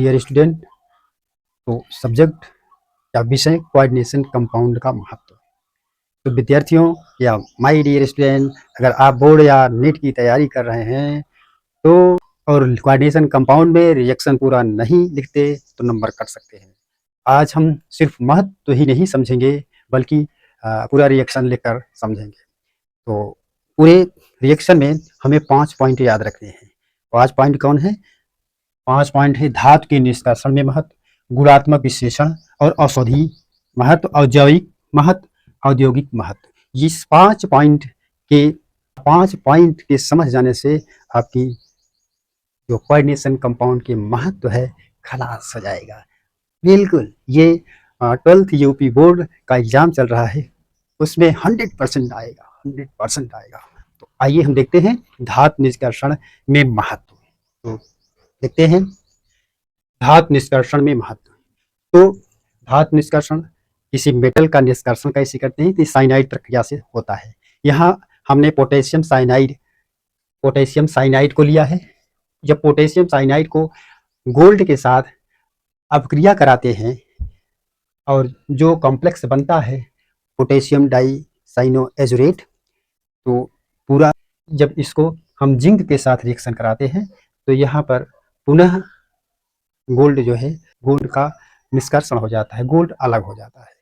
Dear student, तो subject या विषय कोऑर्डिनेशन कंपाउंड का महत्व। तो विद्यार्थियों या माय डियर स्टूडेंट, अगर आप बोर्ड या नीट की तैयारी कर रहे हैं तो और कोऑर्डिनेशन कंपाउंड में रिएक्शन पूरा नहीं लिखते तो नंबर कट सकते हैं। आज हम सिर्फ महत्व ही नहीं समझेंगे बल्कि पूरा रिएक्शन लेकर समझेंगे। तो पूरे रिएक्शन में हमें 5 पॉइंट याद रखने हैं। 5 पॉइंट कौन है? 5 पॉइंट है धातु के निष्कर्षण में महत्व, गुणात्मक विश्लेषण और औषधि महत्व, औद्योगिक महत्व, औद्योगिक महत्व। इस 5 पॉइंट के समझ जाने से आपकी जो कोऑर्डिनेशन कंपाउंड के महत्व है खलास हो जाएगा। बिल्कुल, ये 12th यूपी बोर्ड का एग्जाम चल रहा है, उसमें 100% आएगा, 100% आएगा। तो आइए हम देखते हैं धातु निष्कर्षण में महत्व। तो देखते हैं धातु निष्कर्षण में महत्व। तो धातु निष्कर्षण किसी मेटल का निष्कर्षण कैसे करते हैं? तो साइनाइड प्रक्रिया से होता है। यहाँ हमने पोटेशियम साइनाइड को लिया है। जब पोटेशियम साइनाइड को गोल्ड के साथ अपक्रिया कराते हैं और जो कॉम्प्लेक्स बनता है पोटेशियम डाइसाइनोएजुरेट, तो पूरा जब इसको हम जिंक के साथ रिएक्शन कराते हैं तो यहाँ पर पुनः गोल्ड जो है, गोल्ड का निष्कर्षण हो जाता है, गोल्ड अलग हो जाता है।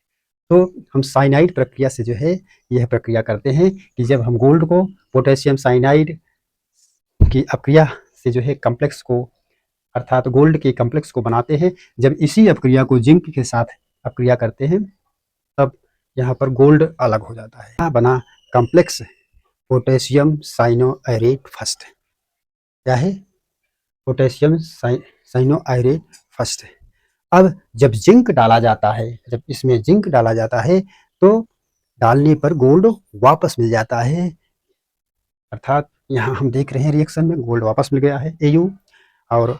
तो हम साइनाइड प्रक्रिया से जो है यह प्रक्रिया करते हैं कि जब हम गोल्ड को पोटेशियम साइनाइड की अपक्रिया से जो है कॉम्प्लेक्स को, अर्थात गोल्ड के कॉम्प्लेक्स को बनाते हैं, जब इसी अपक्रिया को जिंक के साथ अपक्रिया करते हैं तब यहाँ पर गोल्ड अलग हो जाता है। यहाँ बना कॉम्प्लेक्स पोटेशियम साइनोआयरेट फर्स्ट। क्या है? Potassium cyanoaurate first. अब जब जिंक डाला जाता है, जब इसमें जिंक डाला जाता है तो डालने पर गोल्ड वापस मिल जाता है, अर्थात यहाँ हम देख रहे हैं रिएक्शन में गोल्ड वापस मिल गया है Au। और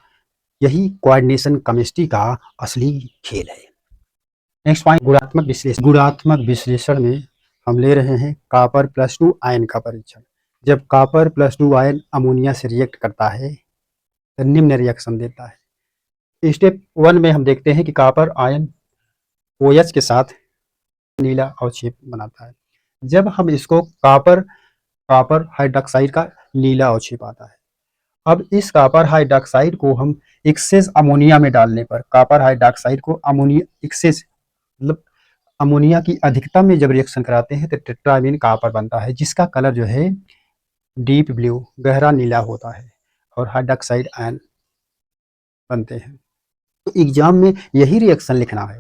यही कोऑर्डिनेशन केमिस्ट्री का असली खेल है। नेक्स्ट पॉइंट गुणात्मक विश्लेषण। गुणात्मक विश्लेषण में हम ले रहे हैं कॉपर +2 आयन का परीक्षण। जब कॉपर +2 आयन अमोनिया से रिएक्ट करता है तो निम्न रिएक्शन देता है। स्टेप 1 में हम देखते हैं कि कॉपर आयन OH के साथ नीला अवक्षेप बनाता है। जब हम इसको कॉपर हाइड्रोक्साइड का नीला अवक्षेप आता है। अब इस कॉपर हाइड्रोक्साइड को हम एक्सेस अमोनिया में डालने पर, कॉपर हाइड्रोक्साइड को अमोनिया एक्सेस मतलब अमोनिया की अधिकता में जब रिएक्शन कराते हैं तो टेट्रामीन कॉपर बनता है, जिसका कलर जो है डीप ब्लू, गहरा नीला होता है और हाइड्रोक्साइड आयन बनते हैं। तो एग्जाम में यही रिएक्शन लिखना है।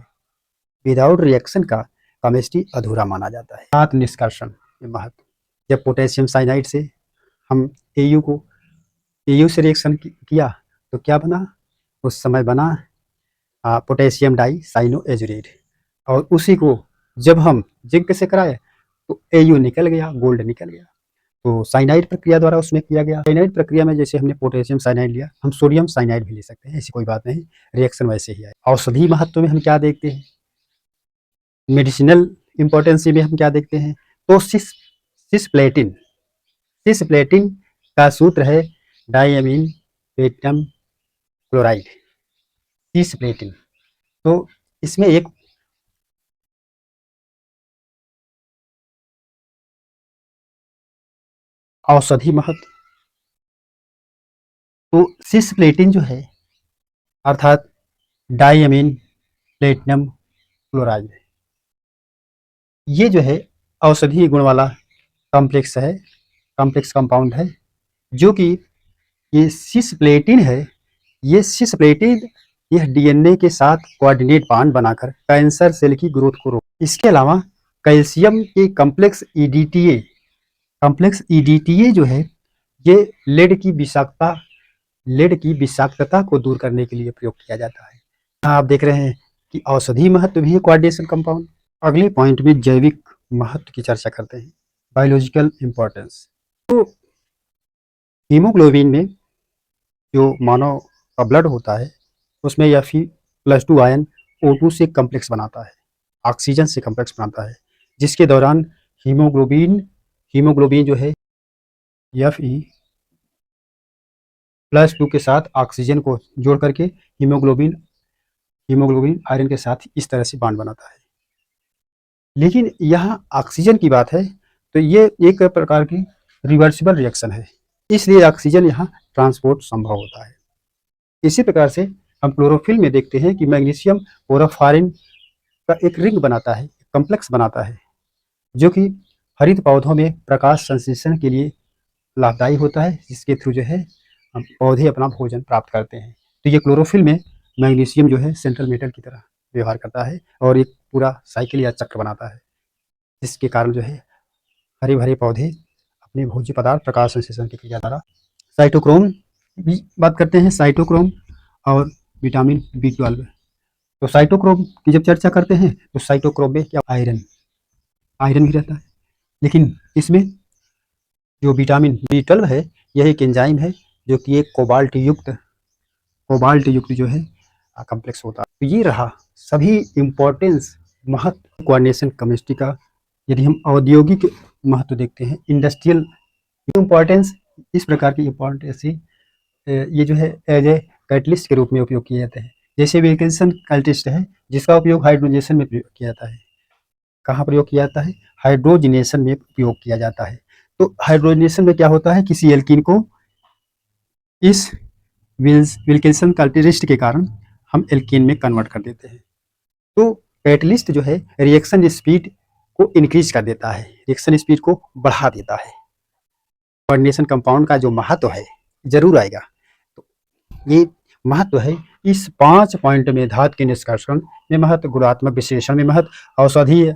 विदाउट रिएक्शन का केमिस्ट्री अधूरा माना जाता है। धातु निष्कर्षण में महत्व। जब पोटेशियम साइनाइड से हम Au से रिएक्शन किया तो क्या बना? उस समय बना पोटेशियम डाइसाइनोएजुरेट, और उसी को जब हम जिंक से कराए तो Au निकल गया, गोल्ड निकल गया। तो साइनाइड प्रक्रिया द्वारा उसमें किया गया। साइनाइड प्रक्रिया में जैसे हमने पोटेशियम साइनाइड लिया, हम सोडियम साइनाइड भी ले सकते हैं, ऐसी कोई बात नहीं, रिएक्शन वैसे ही आए। औषधि महत्व में हम क्या देखते हैं? मेडिसिनल इंपॉर्टेंस में हम क्या देखते हैं? तो सिस्प्लेटिन का सूत्र है डाइअमीन प्लेटिनम क्लोराइड, सिस्प्लेटिन। तो इसमें एक औषधि महत्व। तो सिस्प्लेटिन जो है अर्थात डाइअमीन प्लेटिनम क्लोराइड, ये जो है औषधीय गुण वाला कॉम्प्लेक्स कंपाउंड है, जो कि ये सिस्प्लेटिन है। ये सिस्प्लेटिन यह डीएनए के साथ कोऑर्डिनेट बांड बनाकर कैंसर सेल की ग्रोथ को रोक। इसके अलावा कैल्शियम के कॉम्प्लेक्स ईडीटीए जो है ये लेड की विषाक्तता को दूर करने के लिए प्रयोग किया जाता है। यहाँ आप देख रहे हैं कि औषधि महत्व भी है कोऑर्डिनेशन कंपाउंड। अगले पॉइंट में जैविक महत्व की चर्चा करते हैं, बायोलॉजिकल इंपॉर्टेंस। तो हीमोग्लोबिन में जो मानव का ब्लड होता है उसमें Fe+2 आयन O2 से कॉम्प्लेक्स बनाता है, ऑक्सीजन से कॉम्प्लेक्स बनाता है, जिसके दौरान हीमोग्लोबिन जो है Fe +2 के साथ ऑक्सीजन को जोड़ करके हीमोग्लोबिन आयरन के साथ इस तरह से बॉन्ड बनाता है। लेकिन यहाँ ऑक्सीजन की बात है तो ये एक प्रकार की रिवर्सिबल रिएक्शन है, इसलिए ऑक्सीजन यहाँ ट्रांसपोर्ट संभव होता है। इसी प्रकार से हम क्लोरोफिल में देखते हैं कि मैग्नीशियम पोरोफायरिन का एक रिंग बनाता है, कॉम्प्लेक्स बनाता है, जो कि हरित पौधों में प्रकाश संश्लेषण के लिए लाभदायी होता है, जिसके थ्रू जो है हम पौधे अपना भोजन प्राप्त करते हैं। तो ये क्लोरोफिल में मैग्नीशियम जो है सेंट्रल मेटल की तरह व्यवहार करता है और एक पूरा साइकिल या चक्र बनाता है, जिसके कारण जो है हरे भरे पौधे अपने भोज्य पदार्थ प्रकाश संश्लेषण की क्रिया द्वारा। साइटोक्रोम भी बात करते हैं, साइटोक्रोम और विटामिन B12। तो साइटोक्रोम की जब चर्चा करते हैं तो साइटोक्रोम में क्या आयरन भी रहता है, लेकिन इसमें जो विटामिन B12 है यह एक एंजाइम है जो कि एक कोबाल्ट युक्त जो है कॉम्प्लेक्स होता है। तो ये रहा सभी इम्पोर्टेंस महत्व कोऑर्डिनेशन केमिस्ट्री का। यदि हम औद्योगिक महत्व देखते हैं, इंडस्ट्रियल इम्पोर्टेंस, इस प्रकार की इम्पोर्टेंस ये जो है एज ए कैटलिस्ट के रूप में उपयोग किए जाते हैं। जैसे विल्किंसन कैटलिस्ट है जिसका उपयोग हाइड्रोजनेशन में प्रयोग किया जाता है। कहाँ प्रयोग किया जाता है? हाइड्रोजनेशन में उपयोग किया जाता है। तो हाइड्रोजनेशन में क्या होता है, किसी एल्कीन को इस विल्किंसन कैटलिस्ट के कारण हम एल्कीन में कन्वर्ट कर देते हैं। तो कैटलिस्ट जो है रिएक्शन स्पीड को इंक्रीज कर देता है, रिएक्शन स्पीड को बढ़ा देता है। कोऑर्डिनेशन कंपाउंड का जो महत्व है जरूर आएगा। तो ये महत्व है इस 5 पॉइंट में: धातु के निष्कर्षण में महत्व, गुणात्मक विश्लेषण में महत्व, औषधीय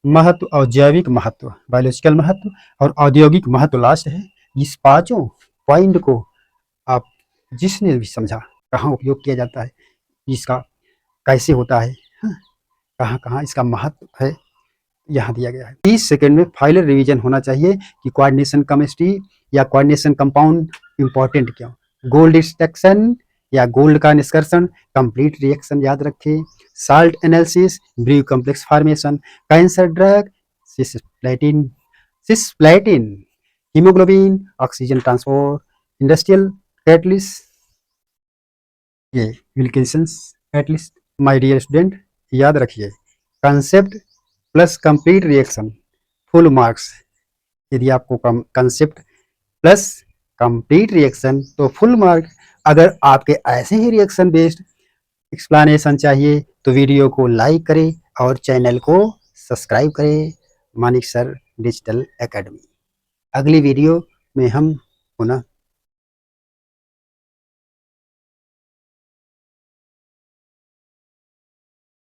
महत्व और जैविक महत्व, बायोलॉजिकल महत्व और औद्योगिक महत्व लास्ट है। इस पांचों पॉइंट को आप जिसने भी समझा, कहाँ उपयोग किया जाता है, इसका कैसे होता है, कहाँ कहाँ इसका महत्व है, यहाँ दिया गया है। 30 सेकंड में फाइनल रिवीजन होना चाहिए कि कोऑर्डिनेशन केमिस्ट्री या कोऑर्डिनेशन कंपाउंड इंपॉर्टेंट क्यों। गोल्ड डिस्ट्रक्शन या गोल्ड का निष्कर्षण, कंप्लीट रिएक्शन याद रखें, salt analysis, brown complex formation, cancer drug, cisplatin, haemoglobin, oxygen transport, industrial catalyst, ये Wilkinson catalyst. My dear student, याद रखिए concept plus complete reaction full marks. यदि आपको कंसेप्ट प्लस कंप्लीट रिएक्शन तो फुल मार्क। अगर आपके ऐसे ही रिएक्शन बेस्ड एक्सप्लेनेशन चाहिए तो वीडियो को लाइक करें और चैनल को सब्सक्राइब करें, मानिक सर डिजिटल एकेडमी। अगली वीडियो में हम पुनः